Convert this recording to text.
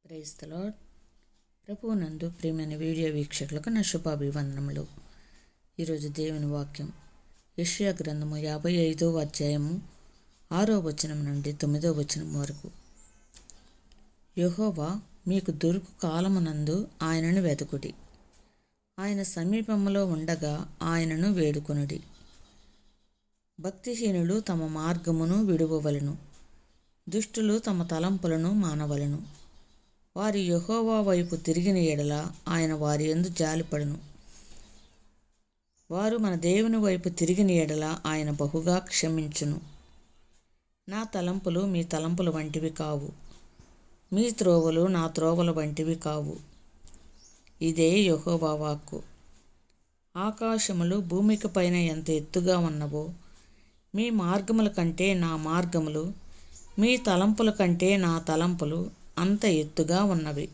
Praise the lord. ప్రభువునందు ప్రియమైన video వీక్షకులకు నా శుభాభివందనములు. ఈరోజు దేవుని వాక్యం యెషయా గ్రంథము 55వ అధ్యాయము 6వ వచనం నుండి 9వ వచనం వరకు. యెహోవా మీకు దొరుకు కాలమునందు ఆయనను వెతుకుడి, ఆయన సమీపములో ఉండగా ఆయనను వేడుకొనుడి. భక్తిహీనులు తమ మార్గమును విడువవలను, దుష్టులు తమ తలంపులను మానవలను. వారి యెహోవా వైపు తిరిగిన ఎడల ఆయన వారి యందు జాలిపడును. వారు మన దేవుని వైపు తిరిగిన ఎడల ఆయన బహుగా క్షమించును. నా తలంపులు మీ తలంపుల వంటివి కావు, మీ త్రోవలు నా త్రోవల వంటివి కావు. ఇదే యెహోవా వాక్కు. ఆకాశములు భూమికి పైన ఎంత ఎత్తుగా ఉన్నవో, మీ మార్గముల కంటే నా మార్గములు, మీ తలంపుల కంటే నా తలంపులు అంత ఎత్తుగా ఉన్నవి.